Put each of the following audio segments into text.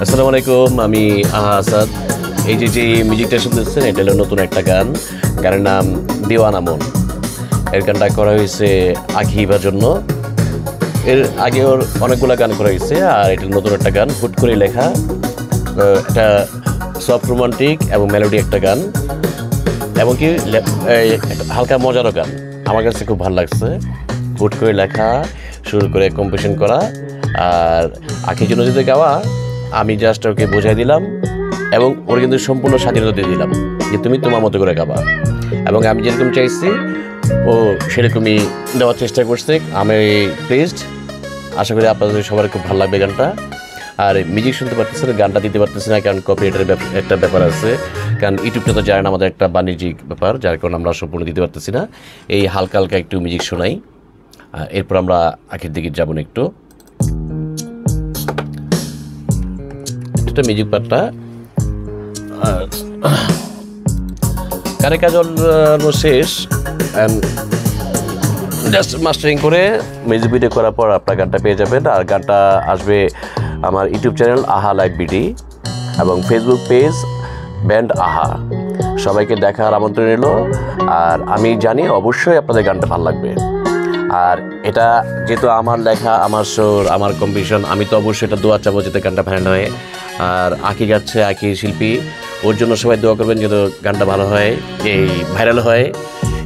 আসসালামু আলাইকুম, আমি আসাদ। এই যে মিউজিকটা শুনতেছেন, এটা হলো নতুন একটা গান। গানের নাম দিওয়ানা মন। এর গানটা করা হয়েছে আখি হিবার জন্য। এর আগে ওর অনেকগুলো গান করা হয়েছে, আর এটা নতুন একটা গান, হুট করে লেখা। এটা সফট রোমান্টিক এবং মেলোডি একটা গান, এবং কি হালকা মজারও গান। আমার কাছে খুব ভালো লাগছে। হুট করে লেখা, শুরু করে কম্পোজিশন করা, আর আখির জন্য যদি গাওয়া, আমি জাস্ট ওকে বোঝাই দিলাম এবং ওর কিন্তু সম্পূর্ণ স্বাধীনতা দিয়ে দিলাম যে তুমি তোমার মতো করে গাবা, এবং আমি যেরকম চাইছি ও সেরকমই দেওয়ার চেষ্টা করছে। আমি প্লিজড, আশা করি আপনাদের সবার খুব ভালো লাগবে গানটা। আর মিউজিক শুনতে পারতেছে না, গানটা দিতে পারতেছে না, কারণ কপিরাইটের একটা ব্যাপার আছে। কারণ ইউটিউবটা তো জানেন আমাদের একটা বাণিজ্যিক ব্যাপার, যার কারণে আমরা সম্পূর্ণ দিতে পারতেছি না। এই হালকা হালকা একটু মিউজিক শোনাই, এরপর আমরা আখের দিকে যাবো না। একটু মিউজিক পার্টটা কারে কাজ শেষ, জাস্ট মাস্টারিং করে মিউজিক ভিডিও করার পর আপনার গানটা পেয়ে যাবেন। আর গানটা আসবে আমার ইউটিউব চ্যানেল আহা লাইভ বিডি এবং ফেসবুক পেজ ব্যান্ড আহা। সবাইকে দেখার আমন্ত্রণ এলো, আর আমি জানি অবশ্যই আপনাদের গানটা ভালো লাগবে। আর এটা যেহেতু আমার লেখা, আমার সুর, আমার কম্পোজিশন, আমি তো অবশ্যই এটা দোয়া চাবো যাতে গানটা ভাইরাল হয়। আর আঁকি গাচ্ছে, আঁকি শিল্পী, ওর জন্য সবাই দোয়া করবেন যেন গানটা ভালো হয়, এই ভাইরাল হয়।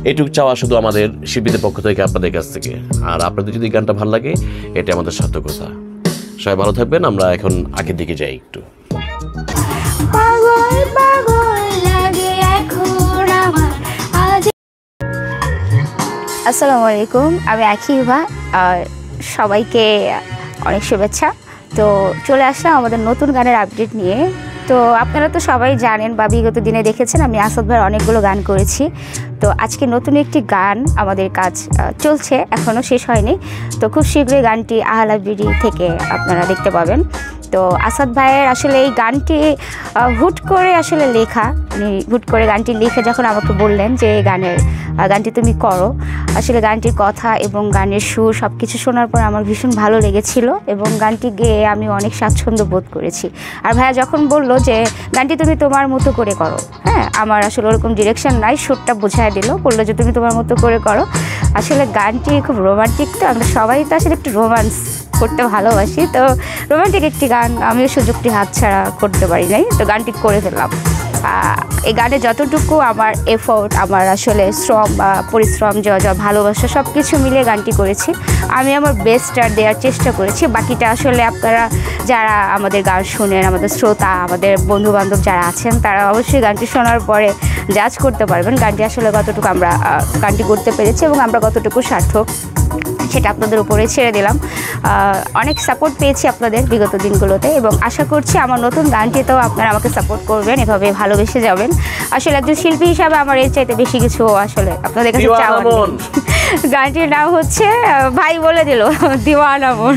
এইটুকু চাওয়া শুধু আমাদের শিল্পীদের পক্ষ থেকে, আপনাদের কাছ থেকে। আর আপনাদের যদি গানটা ভালো লাগে, এটা আমাদের সার্থকতা। সবাই ভালো থাকবেন। আমরা এখন আগের দিকে যাই একটু। আসসালামু আলাইকুম, আমি আখি হিবা। আর সবাইকে অনেক শুভেচ্ছা। তো চলে আসলাম আমাদের নতুন গানের আপডেট নিয়ে। তো আপনারা তো সবাই জানেন বা বিগত দিনে দেখেছেন আমি আসাদ ভাইয়ের অনেকগুলো গান করেছি। তো আজকে নতুন একটি গান আমাদের কাজ চলছে, এখনও শেষ হয়নি। তো খুব শীঘ্রই গানটি আহা লাইভ বিডি থেকে আপনারা দেখতে পাবেন। তো আসাদ ভাইয়ের আসলে এই গানটি হুট করে আসলে লেখা, হুট করে গানটি লিখে যখন আমাকে বললেন যে গানটি তুমি করো, আসলে গানটির কথা এবং গানের সুর সব কিছু শোনার পর আমার ভীষণ ভালো লেগেছিল এবং গানটি গেয়ে আমি অনেক স্বাচ্ছন্দ্য বোধ করেছি। আর ভাইয়া যখন বলল যে গানটি তুমি তোমার মতো করে করো, হ্যাঁ, আমার আসলে ওরকম ডিরেকশন নাই, সুরটা বোঝায় দিল, বললো যে তুমি তোমার মতো করে করো। আসলে গানটি খুব রোমান্টিক, তো আমরা সবাই তো আসলে একটু রোমান্স করতে ভালোবাসি। তো রোমান্টিক একটি গান, আমিও সুযোগটি হাতছাড়া করতে পারি নাই, তো গানটি করে ফেললাম। এই গানে যতটুকু আমার এফোর্ট, আমার আসলে শ্রম বা পরিশ্রম, যা ভালোবাসা সব কিছু মিলে গানটি করেছি। আমি আমার বেস্টটা দেওয়ার চেষ্টা করেছি। বাকিটা আসলে আপনারা যারা আমাদের গান শুনেন, আমাদের শ্রোতা, আমাদের বন্ধুবান্ধব যারা আছেন, তারা অবশ্যই গানটি শোনার পরে জাজ করতে পারবেন গানটি আসলে কতটুকু আমরা গানটি করতে পেরেছি এবং আমরা কতটুকু সার্থক, সেটা আপনাদের উপরে ছেড়ে দিলাম। অনেক সাপোর্ট পেয়েছি আপনাদের বিগত দিনগুলোতে, এবং আশা করছি আমার নতুন গানটিতেও আপনারা আমাকে সাপোর্ট করবেন, এভাবে ভালোবেসে যাবেন। আসলে একজন শিল্পী হিসাবে আমার এর চাইতে বেশি কিছু আসলে আপনাদের কাছে চাওয়ার নেই। গানটির নাম হচ্ছে, ভাই বলে দিল, দিওয়ানা মন।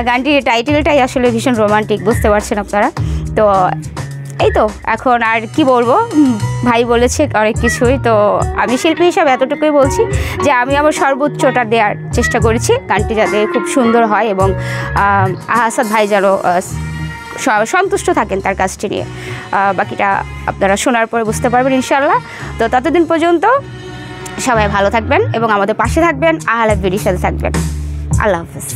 গানটির টাইটেলটাই আসলে ভীষণ রোমান্টিক, বুঝতে পারছেন আপনারা। তো এই তো, এখন আর কি বলবো, ভাই বলেছে অনেক কিছুই। তো আমি শিল্পী হিসাবে এতটুকুই বলছি যে আমি আমার সর্বোচ্চটা দেওয়ার চেষ্টা করেছি গানটি যাতে খুব সুন্দর হয় এবং আসাদ ভাই যেন সন্তুষ্ট থাকেন তার কাজটি নিয়ে। বাকিটা আপনারা শোনার পরে বুঝতে পারবেন ইনশাল্লাহ। তো ততদিন পর্যন্ত সবাই ভালো থাকবেন এবং আমাদের পাশে থাকবেন, আহা লাইভ বিডির সাথে থাকবেন। আল্লাহ হাফেজ।